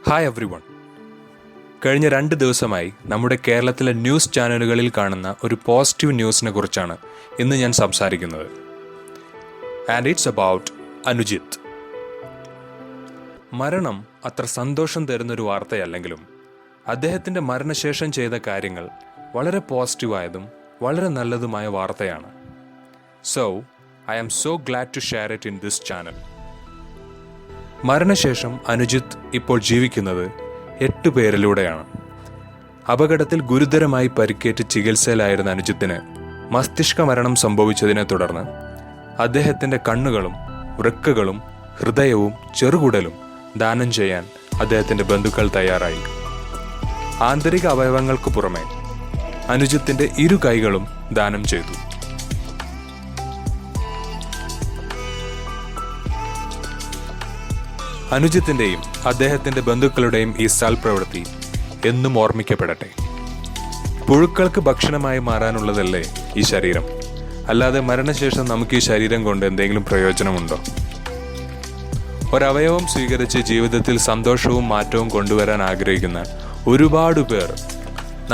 Hi every one. കഴിഞ്ഞ 2 ദിവസമായി നമ്മുടെ കേരളത്തിലെ ന്യൂസ് ചാനലുകളിൽ കാണുന്ന ഒരു പോസിറ്റീവ് ന്യൂസിനെ കുറിച്ചാണ് ഇന്ന് ഞാൻ സംസാരിക്കുന്നത്. And it's about Anujith. മരണം അത്ര സന്തോഷം തരുന്നൊരു വാർത്തയല്ലെങ്കിലും അദ്ദേഹത്തിൻ്റെ മരണശേഷം ചെയ്ത കാര്യങ്ങൾ വളരെ പോസിറ്റീവായതും വളരെ നല്ലതുമായ വാർത്തയാണ്. So I am so glad to share it in this channel. മരണശേഷം അനുജിത്ത് ഇപ്പോൾ ജീവിക്കുന്നത് 8 പേരിലൂടെയാണ്. അപകടത്തിൽ ഗുരുതരമായി പരിക്കേറ്റ് ചികിത്സയിലായിരുന്ന അനുജിത്തിന് മസ്തിഷ്ക മരണം സംഭവിച്ചതിനെ തുടർന്ന് അദ്ദേഹത്തിൻ്റെ കണ്ണുകളും വൃക്കകളും ഹൃദയവും ചെറുകുടലും ദാനം ചെയ്യാൻ അദ്ദേഹത്തിൻ്റെ ബന്ധുക്കൾ തയ്യാറായി. ആന്തരിക അവയവങ്ങൾക്ക് പുറമെ അനുജിത്തിൻ്റെ 2 കൈകളും ദാനം ചെയ്തു. അനുജിത്തിൻ്റെയും അദ്ദേഹത്തിൻ്റെ ബന്ധുക്കളുടെയും ഈ സൽപ്രവൃത്തി എന്നും ഓർമ്മിക്കപ്പെടട്ടെ. പുഴുക്കൾക്ക് ഭക്ഷണമായി മാറാനുള്ളതല്ലേ ഈ ശരീരം, അല്ലാതെ മരണശേഷം നമുക്ക് ഈ ശരീരം കൊണ്ട് എന്തെങ്കിലും പ്രയോജനമുണ്ടോ? ഒരവയവം സ്വീകരിച്ച് ജീവിതത്തിൽ സന്തോഷവും മാറ്റവും കൊണ്ടുവരാൻ ആഗ്രഹിക്കുന്ന ഒരുപാട് പേർ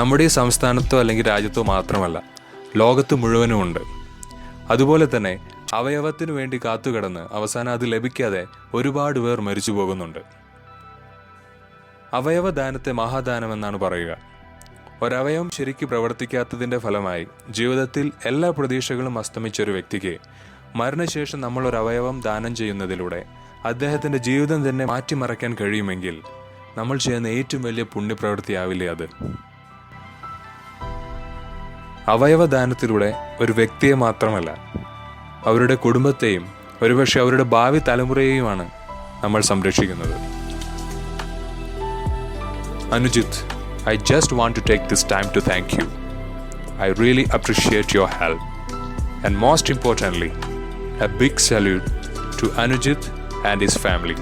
നമ്മുടെ ഈ സംസ്ഥാനത്തോ അല്ലെങ്കിൽ രാജ്യത്തോ മാത്രമല്ല, ലോകത്ത് മുഴുവനുമുണ്ട്. അതുപോലെ തന്നെ അവയവത്തിനു വേണ്ടി കാത്തുകിടന്ന് അവസാനം അത് ലഭിക്കാതെ ഒരുപാട് പേർ മരിച്ചു പോകുന്നുണ്ട്. അവയവദാനത്തെ മഹാദാനമെന്നാണ് പറയുക. ഒരവയവം ശരിക്ക് പ്രവർത്തിക്കാത്തതിൻ്റെ ഫലമായി ജീവിതത്തിൽ എല്ലാ പ്രതീക്ഷകളും അസ്തമിച്ചൊരു വ്യക്തിക്ക് മരണശേഷം നമ്മൾ ഒരവയവം ദാനം ചെയ്യുന്നതിലൂടെ അദ്ദേഹത്തിൻ്റെ ജീവിതം തന്നെ മാറ്റിമറിക്കാൻ കഴിയുമെങ്കിൽ നമ്മൾ ചെയ്യുന്ന ഏറ്റവും വലിയ പുണ്യപ്രവൃത്തിയാവില്ലേ അത്? അവയവദാനത്തിലൂടെ ഒരു വ്യക്തിയെ മാത്രമല്ല, അവരുടെ കുടുംബത്തെയും ഒരുപക്ഷെ അവരുടെ ഭാവി തലമുറയെയുമാണ് നമ്മൾ സംരക്ഷിക്കുന്നത്. Anujith, I just want to take this time to thank you. I really appreciate your help. And most importantly, a big salute to Anujit and his family.